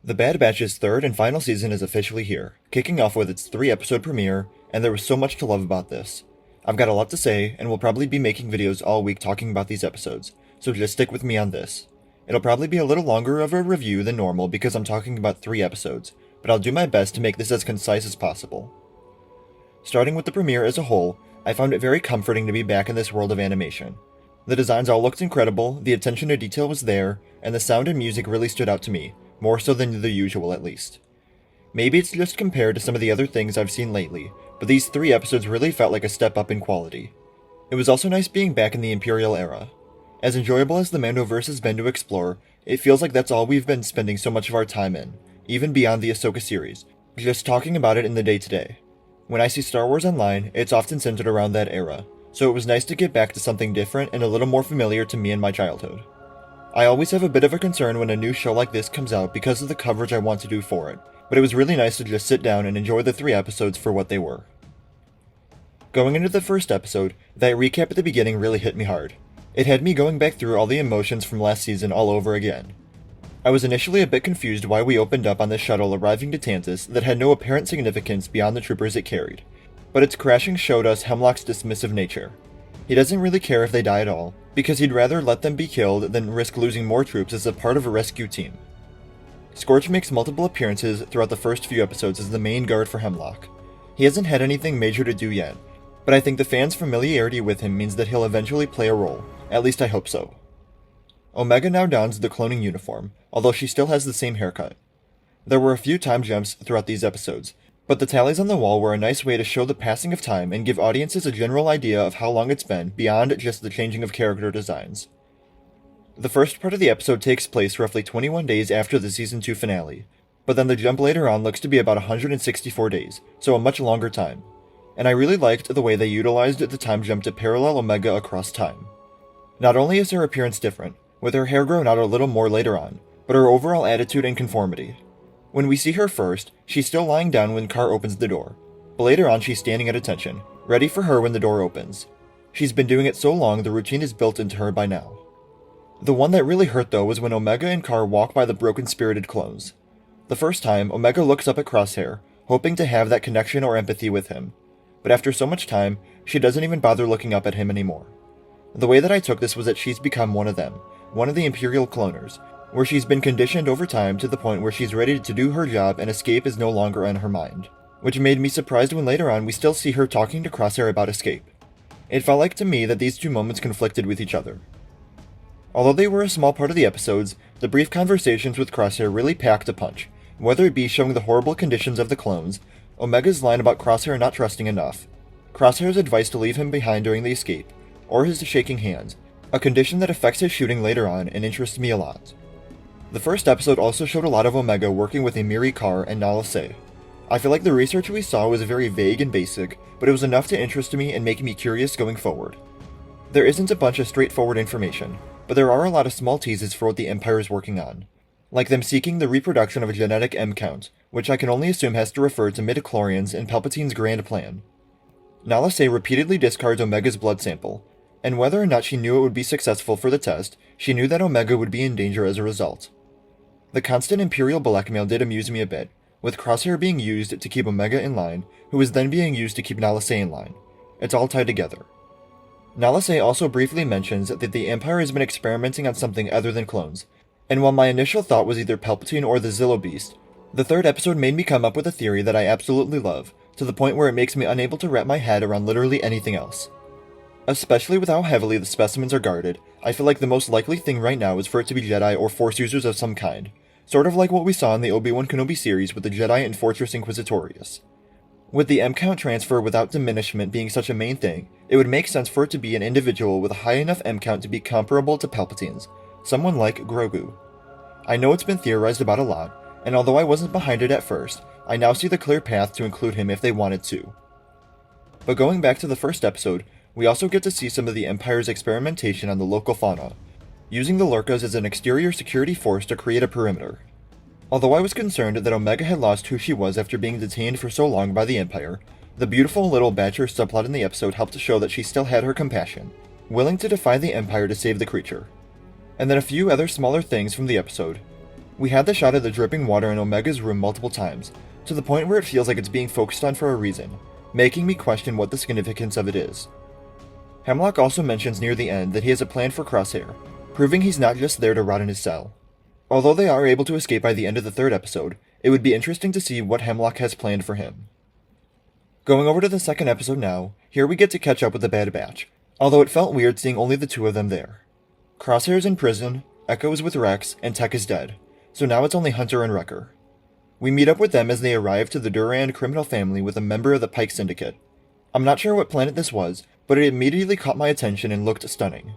The Bad Batch's third and final season is officially here, kicking off with its 3-episode premiere, and there was so much to love about this. I've got a lot to say, and will probably be making videos all week talking about these episodes, so just stick with me on this. It'll probably be a little longer of a review than normal because I'm talking about 3 episodes, but I'll do my best to make this as concise as possible. Starting with the premiere as a whole, I found it very comforting to be back in this world of animation. The designs all looked incredible, the attention to detail was there, and the sound and music really stood out to me, more so than the usual at least. Maybe it's just compared to some of the other things I've seen lately, but these 3 episodes really felt like a step up in quality. It was also nice being back in the Imperial era. As enjoyable as the Mandoverse has been to explore, it feels like that's all we've been spending so much of our time in, even beyond the Ahsoka series, just talking about it in the day-to-day. When I see Star Wars online, it's often centered around that era, so it was nice to get back to something different and a little more familiar to me in my childhood. I always have a bit of a concern when a new show like this comes out because of the coverage I want to do for it, but it was really nice to just sit down and enjoy the 3 episodes for what they were. Going into the first episode, that recap at the beginning really hit me hard. It had me going back through all the emotions from last season all over again. I was initially a bit confused why we opened up on this shuttle arriving to Tantus that had no apparent significance beyond the troopers it carried, but its crashing showed us Hemlock's dismissive nature. He doesn't really care if they die at all, because he'd rather let them be killed than risk losing more troops as a part of a rescue team. Scorch makes multiple appearances throughout the first few episodes as the main guard for Hemlock. He hasn't had anything major to do yet, but I think the fans' familiarity with him means that he'll eventually play a role, at least I hope so. Omega now dons the cloning uniform, although she still has the same haircut. There were a few time jumps throughout these episodes, but the tallies on the wall were a nice way to show the passing of time and give audiences a general idea of how long it's been beyond just the changing of character designs. The first part of the episode takes place roughly 21 days after the Season 2 finale, but then the jump later on looks to be about 164 days, so a much longer time. And I really liked the way they utilized the time jump to parallel Omega across time. Not only is her appearance different, with her hair grown out a little more later on, but her overall attitude and conformity. When we see her first, she's still lying down when Car opens the door, but later on she's standing at attention, ready for her when the door opens. She's been doing it so long the routine is built into her by now. The one that really hurt though was when Omega and Car walk by the broken-spirited clones. The first time, Omega looks up at Crosshair, hoping to have that connection or empathy with him, but after so much time, she doesn't even bother looking up at him anymore. The way that I took this was that she's become one of them, one of the Imperial cloners, where she's been conditioned over time to the point where she's ready to do her job and escape is no longer on her mind, which made me surprised when later on we still see her talking to Crosshair about escape. It felt like to me that these two moments conflicted with each other. Although they were a small part of the episodes, the brief conversations with Crosshair really packed a punch, whether it be showing the horrible conditions of the clones, Omega's line about Crosshair not trusting enough, Crosshair's advice to leave him behind during the escape, or his shaking hands, a condition that affects his shooting later on and interests me a lot. The first episode also showed a lot of Omega working with Emiri Car and Nala Se. I feel like the research we saw was very vague and basic, but it was enough to interest me and make me curious going forward. There isn't a bunch of straightforward information, but there are a lot of small teases for what the Empire is working on, like them seeking the reproduction of a genetic M count, which I can only assume has to refer to midichlorians and Palpatine's grand plan. Nala Se repeatedly discards Omega's blood sample, and whether or not she knew it would be successful for the test, she knew that Omega would be in danger as a result. The constant Imperial blackmail did amuse me a bit, with Crosshair being used to keep Omega in line, who was then being used to keep Nala Se in line. It's all tied together. Nala Se also briefly mentions that the Empire has been experimenting on something other than clones, and while my initial thought was either Palpatine or the Zillo Beast, the third episode made me come up with a theory that I absolutely love, to the point where it makes me unable to wrap my head around literally anything else. Especially with how heavily the specimens are guarded, I feel like the most likely thing right now is for it to be Jedi or Force users of some kind, sort of like what we saw in the Obi-Wan Kenobi series with the Jedi and Fortress Inquisitorius. With the M-count transfer without diminishment being such a main thing, it would make sense for it to be an individual with a high enough M-count to be comparable to Palpatine's, someone like Grogu. I know it's been theorized about a lot, and although I wasn't behind it at first, I now see the clear path to include him if they wanted to. But going back to the first episode, we also get to see some of the Empire's experimentation on the local fauna, using the Lurkas as an exterior security force to create a perimeter. Although I was concerned that Omega had lost who she was after being detained for so long by the Empire, the beautiful little Badger subplot in the episode helped to show that she still had her compassion, willing to defy the Empire to save the creature. And then a few other smaller things from the episode. We had the shot of the dripping water in Omega's room multiple times, to the point where it feels like it's being focused on for a reason, making me question what the significance of it is. Hemlock also mentions near the end that he has a plan for Crosshair, proving he's not just there to rot in his cell. Although they are able to escape by the end of the third episode, it would be interesting to see what Hemlock has planned for him. Going over to the second episode now, here we get to catch up with the Bad Batch, although it felt weird seeing only the two of them there. Crosshair's in prison, Echo is with Rex, and Tech is dead, so now it's only Hunter and Wrecker. We meet up with them as they arrive to the Durand criminal family with a member of the Pike Syndicate. I'm not sure what planet this was, but it immediately caught my attention and looked stunning.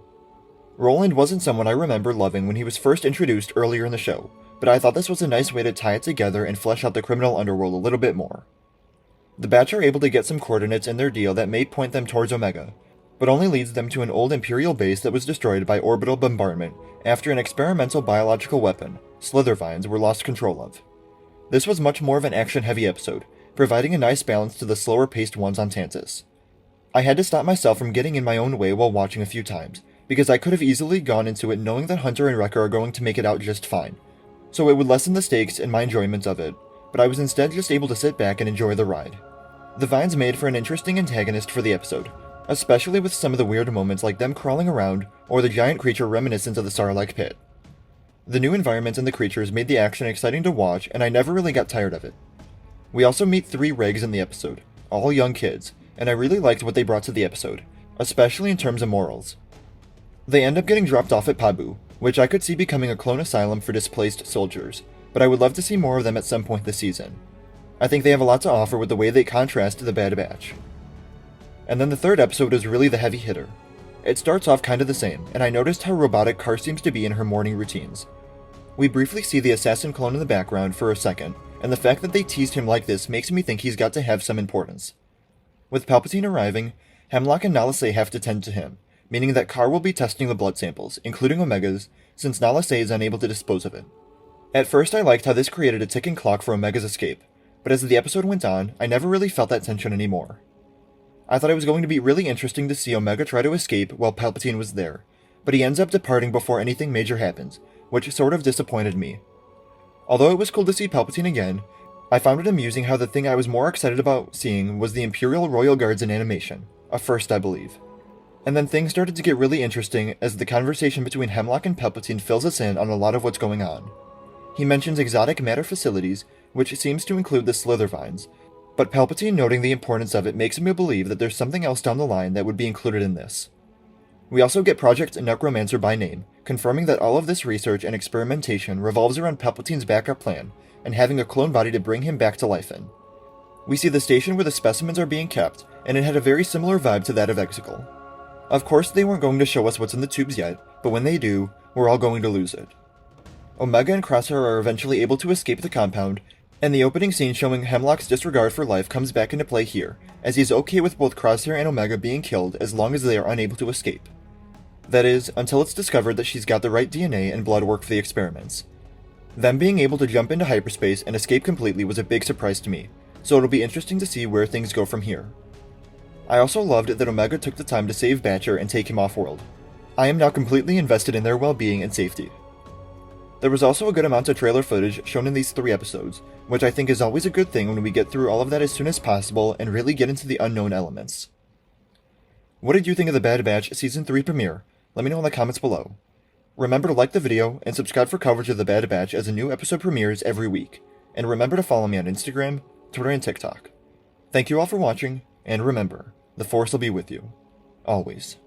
Roland wasn't someone I remember loving when he was first introduced earlier in the show, but I thought this was a nice way to tie it together and flesh out the criminal underworld a little bit more. The Batch are able to get some coordinates in their deal that may point them towards Omega, but only leads them to an old Imperial base that was destroyed by orbital bombardment after an experimental biological weapon, Slithervines, were lost control of. This was much more of an action-heavy episode, providing a nice balance to the slower-paced ones on Tantus. I had to stop myself from getting in my own way while watching a few times, because I could have easily gone into it knowing that Hunter and Wrecker are going to make it out just fine, so it would lessen the stakes and my enjoyment of it, but I was instead just able to sit back and enjoy the ride. The Vines made for an interesting antagonist for the episode, especially with some of the weird moments like them crawling around or the giant creature reminiscent of the Sarlacc pit. The new environments and the creatures made the action exciting to watch, and I never really got tired of it. We also meet 3 Regs in the episode, all young kids, and I really liked what they brought to the episode, especially in terms of morals. They end up getting dropped off at Pabu, which I could see becoming a clone asylum for displaced soldiers, but I would love to see more of them at some point this season. I think they have a lot to offer with the way they contrast to the Bad Batch. And then the third episode is really the heavy hitter. It starts off kind of the same, and I noticed how robotic Kar seems to be in her morning routines. We briefly see the assassin clone in the background for a second, and the fact that they teased him like this makes me think he's got to have some importance. With Palpatine arriving, Hemlock and Nala Se have to tend to him, meaning that Kar will be testing the blood samples, including Omega's, since Nala Se is unable to dispose of it. At first I liked how this created a ticking clock for Omega's escape, but as the episode went on, I never really felt that tension anymore. I thought it was going to be really interesting to see Omega try to escape while Palpatine was there, but he ends up departing before anything major happens, which sort of disappointed me. Although it was cool to see Palpatine again, I found it amusing how the thing I was more excited about seeing was the Imperial Royal Guards in animation, a first I believe. And then things started to get really interesting as the conversation between Hemlock and Palpatine fills us in on a lot of what's going on. He mentions exotic matter facilities, which seems to include the Slithervines, but Palpatine noting the importance of it makes me believe that there's something else down the line that would be included in this. We also get Project Necromancer by name, confirming that all of this research and experimentation revolves around Palpatine's backup plan and having a clone body to bring him back to life in. We see the station where the specimens are being kept, and it had a very similar vibe to that of Exegol. Of course, they weren't going to show us what's in the tubes yet, but when they do, we're all going to lose it. Omega and Crosshair are eventually able to escape the compound, and the opening scene showing Hemlock's disregard for life comes back into play here, as he's okay with both Crosshair and Omega being killed as long as they are unable to escape. That is, until it's discovered that she's got the right DNA and blood work for the experiments. Them being able to jump into hyperspace and escape completely was a big surprise to me, so it'll be interesting to see where things go from here. I also loved that Omega took the time to save Batcher and take him off-world. I am now completely invested in their well-being and safety. There was also a good amount of trailer footage shown in these 3 episodes, which I think is always a good thing when we get through all of that as soon as possible and really get into the unknown elements. What did you think of the Bad Batch Season 3 premiere? Let me know in the comments below. Remember to like the video and subscribe for coverage of the Bad Batch as a new episode premieres every week, and remember to follow me on Instagram, Twitter, and TikTok. Thank you all for watching, and remember, the Force will be with you. Always.